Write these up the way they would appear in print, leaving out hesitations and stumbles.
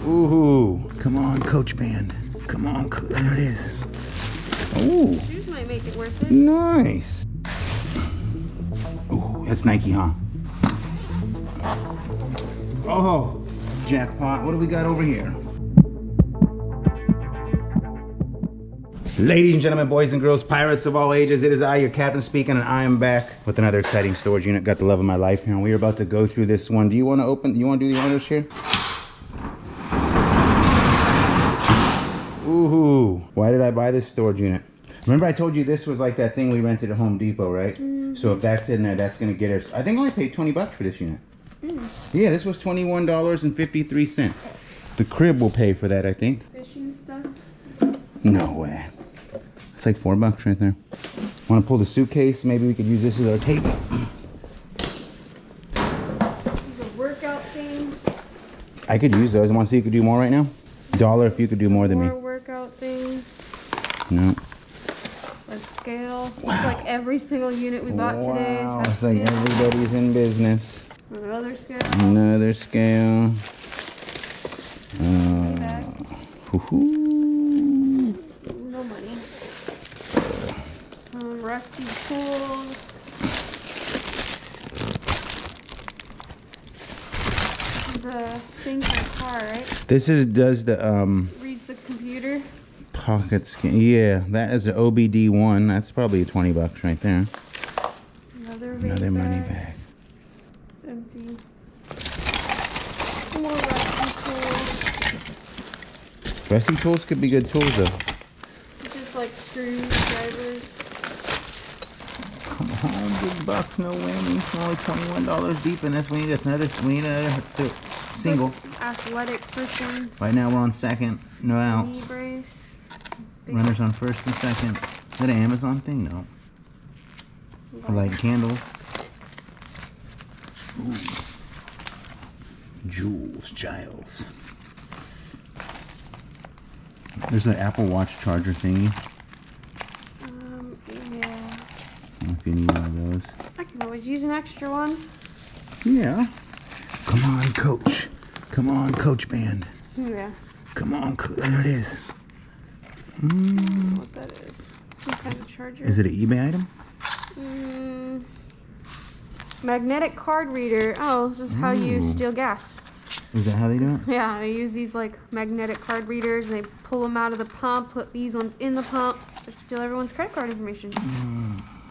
Ooh, come on, Coach Band. Come on, there it is. Ooh. Shoes might make it worth it. Nice. Ooh, that's Nike, huh? Oh, Jackpot. What do we got over here? Ladies and gentlemen, boys and girls, pirates of all ages, it is I, your captain speaking, and I am back with another exciting storage unit. Got the love of my life here, and we are about to go through this one. Do you want to open? You want to do the honors here? Ooh, why did I buy this storage unit? Remember I told you this was like that thing we rented at Home Depot, right? Mm-hmm. So if that's in there, that's going to get us. I think I only paid 20 bucks for this unit. Mm. Yeah, this was $21.53. The crib will pay for that, I think. Fishing stuff? No way. It's like $4 right there. Want to pull the suitcase? Maybe we could use this as our table. This is a workout thing. I could use those. Want to see if you could do more right now? $1 if you could do more than me. More workout things. No. Like scale. Wow. It's like every single unit we bought today. It's like everybody's in business. Another scale. Another scale. No money. Some rusty tools. This is a thing for a car, right? This does the reads the computer. Pocket scan. Yeah, that is the OBD1. That's probably 20 bucks right there. Another money bag. It's empty. More rusty tools. Rusty tools could be good tools though. Just like screwdrivers. Come on, big bucks, no whammy. Only $21 deep in this. We need another single. Athletic person. Right now we're on second. No outs. Knee brace. Runners on first and second. Is that an Amazon thing? No. For lighting candles. Ooh. Jules Giles. There's an Apple Watch charger thingy. Yeah. If you need one of those. I can always use an extra one. Yeah. Come on, Coach. Come on, Coach Band. Yeah. Come on, there it is. I don't know what that is. Some kind of charger. Is it an eBay item? Magnetic card reader. Oh, this is how you steal gas. Is that how they do it? Yeah, they use these like magnetic card readers and they pull them out of the pump, put these ones in the pump, but steal everyone's credit card information.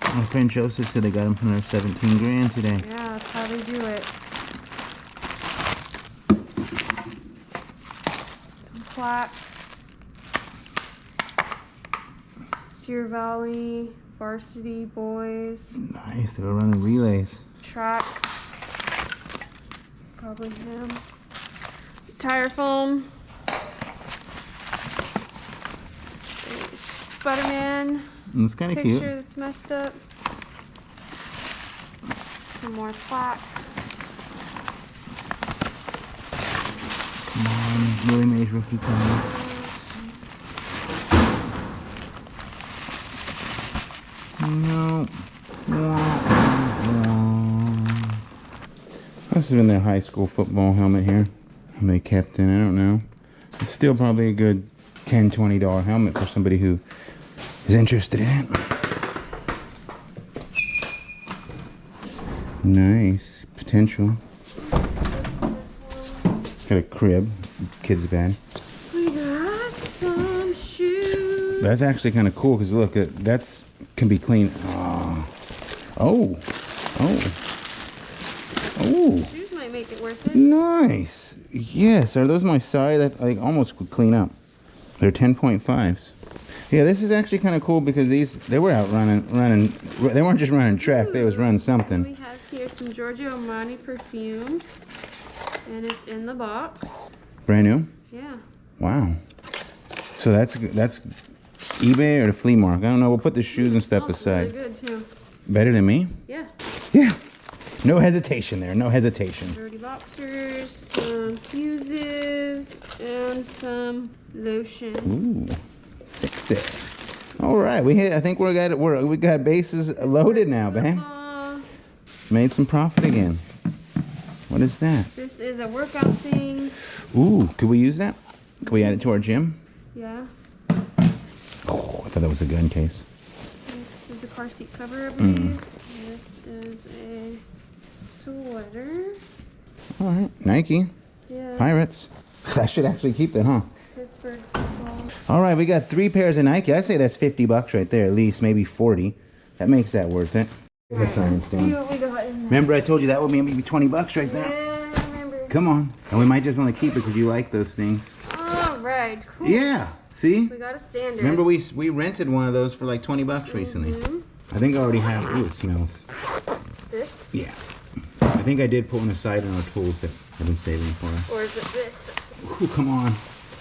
My friend Joseph said they got them for their 17 grand today. Yeah, that's how they do it. Some plaques. Deer Valley, Varsity Boys. Nice, they were running relays. Track. Probably him. Tire foam. Spider-Man. It's kind of cute. Picture that's messed up. Some more plaques. Come on, Willie Mays rookie card. No. This has been their high school football helmet here. And they kept in, I don't know. It's still probably a good $10, $20 helmet for somebody who is interested in it. Nice. Potential. Got a crib. Kid's bed. We got some shoes. That's actually kind of cool because look, that's can be clean. Oh. Shoes might make it worth it. Nice. Yes. Are those my size? That I almost could clean up. They're 10.5s. Yeah, this is actually kind of cool because they were out running. They weren't just running track. They was running something. We have here some Giorgio Armani perfume, and it's in the box. Brand new. Yeah. Wow. So that's eBay or the flea market. I don't know. We'll put the shoes and stuff aside. Really good too. Better than me? Yeah. Yeah. No hesitation there. No hesitation. Dirty boxers, some fuses, and some lotion. Ooh. 6. All right. I think we got bases loaded now, man. Made some profit again. What is that? This is a workout thing. Ooh, could we use that? Could we add it to our gym? Yeah. Oh, I thought that was a gun case. This is a car seat cover, I believe. This is a sweater. All right, Nike. Yeah. Pirates. I should actually keep that, huh? Pittsburgh football. All right, we got 3 pairs of Nike. I say that's $50 right there, at least, maybe 40. That makes that worth it. Give a sign Let's see stand. what we got in there. Remember I told you that would maybe be $20 right there? Yeah, I remember. Come on. And we might just want to keep it because you like those things. All right, cool. Yeah. See? We got a sander. Remember we rented one of those for like $20 recently. I think I already have. Ooh, it smells. This? Yeah. I think I did put one aside on our tools that I've been saving for us. Or is it this? Ooh, come on.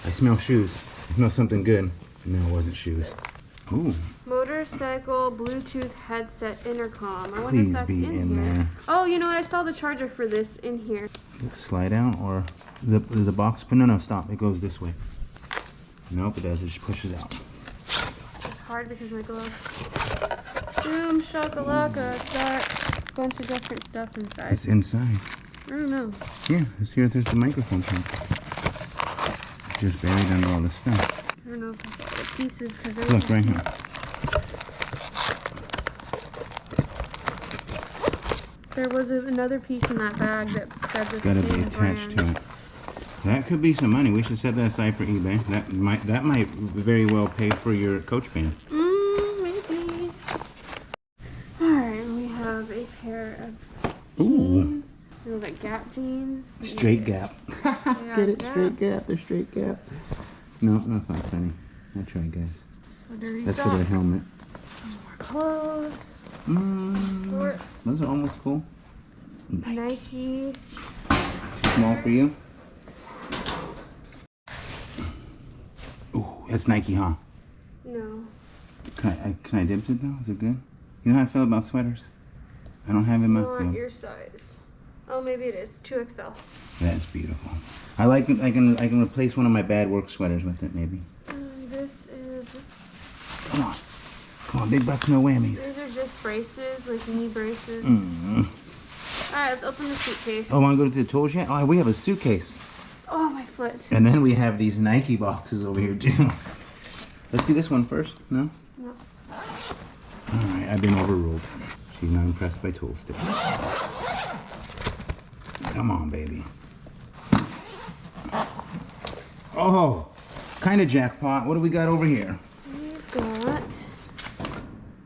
I smell shoes. I smell something good. No, it wasn't shoes. Ooh. Motorcycle Bluetooth headset intercom. I wonder Please if that's be in here. there. Oh, you know what? I saw the charger for this in here. Slide out or the box. But no, stop. It goes this way. Nope, it does. It just pushes out. It's hard because my glove. Boom, shakalaka. It's got a bunch of different stuff inside. It's inside. I don't know. Yeah, it's here. There's the microphone thing. Just buried under all this stuff. I don't know if it's all the pieces because Look, right here. There was another piece in that bag that said the It's got to same be attached brand. to it. That could be some money. We should set that aside for eBay. That might very well pay for your Coach band. Maybe. Alright, we have a pair of Ooh. jeans. They look like Gap jeans. Straight Gap. Get it? Gap. Straight Gap. They're Straight Gap. No, that's not funny. I tried, guys. So dirty That's sock. for their helmet. Some more clothes. Shorts. Those are almost cool. Nike. Small for you. Ooh, that's Nike, huh? No. Can I dip it though? Is it good? You know how I feel about sweaters? I don't have it in my Not field. your size. Oh, maybe it is. 2XL. That's beautiful. I like it. I can replace one of my bad work sweaters with it maybe. This. Come on, big bucks, no whammies. These are just braces, like knee braces. Alright, let's open the suitcase. Oh, want to go to the tools yet? Oh, we have a suitcase. Oh, my foot. And then we have these Nike boxes over here too. Let's do this one first. No? No. Alright, I've been overruled. She's not impressed by tool sticks. Come on, baby. Oh, kind of jackpot. What do we got over here? We've got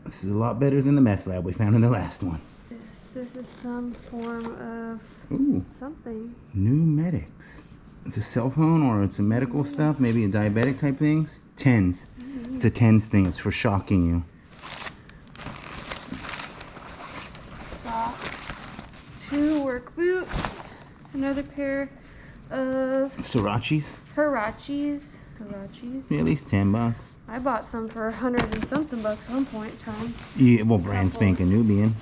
This is a lot better than the meth lab we found in the last one. this is some form of Ooh, something. new medics. It's a cell phone or it's a medical stuff, maybe a diabetic type things. Tens. It's a tens thing. It's for shocking you. Socks. 2 work boots. Another pair of Srirachis. Hirachis. Yeah, at least $10. I bought some for 100 and something bucks at one point in time. Yeah, well, brand spanking Nubian.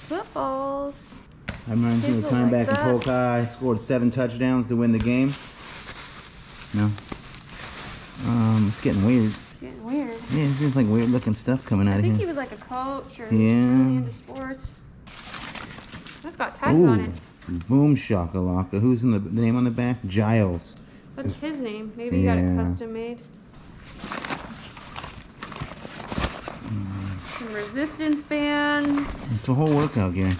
Footballs. I remember Kids the will time like back in that. Polk High, scored 7 touchdowns to win the game. No. It's getting weird. Getting weird. Yeah, it seems like weird looking stuff coming out I of think he here. was like a coach or Yeah. really into sports. That's got tags on it. Boom shakalaka. Who's in the name on the back? Giles. What's his name? Maybe he got it Yeah. custom made. Some resistance bands. It's a whole workout gear.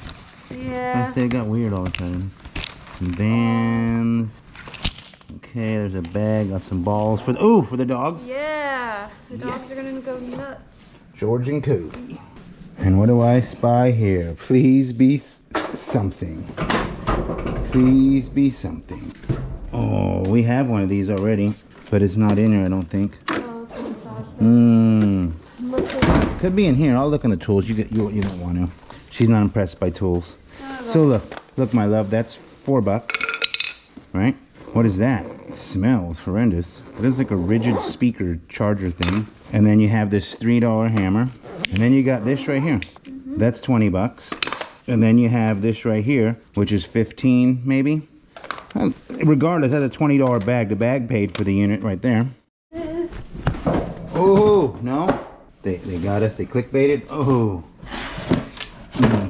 Yeah. I say it got weird all of a sudden. Some bands. Okay, there's a bag. Got some balls for the dogs. Yeah. The dogs are gonna go nuts. George and Cody. And what do I spy here? Please be something. Please be something. Oh, we have one of these already, but it's not in here, I don't think. Oh, it's a massage bed. Could be in here. I'll look in the tools. You don't want to. She's not impressed by tools. So look, my love. That's $4, right? What is that? It smells horrendous. It is like a rigid speaker charger thing. And then you have this $3 hammer, and then you got this right here. That's $20. And then you have this right here, which is 15 maybe. Regardless, that's a $20 bag. The bag paid for the unit right there. Oh no! They got us. They clickbaited. Oh,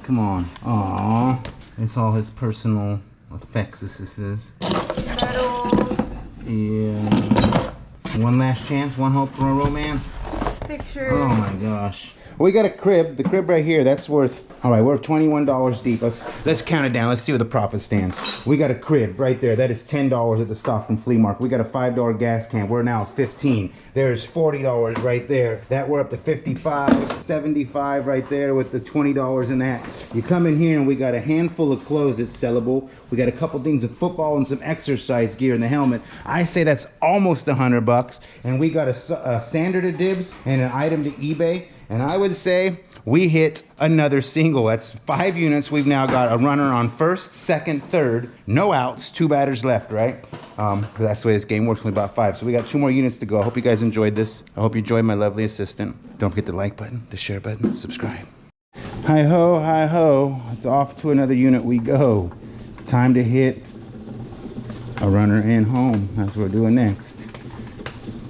come on. Aw, it's all his personal effects this is. Medals. Yeah. One last chance, one hope for a romance. Pictures. Oh my gosh. We got a crib. The crib right here, that's worth, all right, we're $21 deep. Let's count it down. Let's see where the profit stands. We got a crib right there. That is $10 at the Stockton Flea Market. We got a $5 gas can. We're now at $15. There's $40 right there. That we're up to $55, $75 right there with the $20 in that. You come in here and we got a handful of clothes that's sellable. We got a couple things of football and some exercise gear in the helmet. I say that's almost $100. And we got a sander to dibs and an item to eBay. And I would say we hit another single. That's 5 units. We've now got a runner on first, second, third. No outs, 2 batters left, right? That's the way this game works, only about 5. So we got 2 more units to go. I hope you guys enjoyed this. I hope you enjoyed my lovely assistant. Don't forget the like button, the share button, subscribe. Hi ho, hi ho. It's off to another unit we go. Time to hit a runner and home. That's what we're doing next.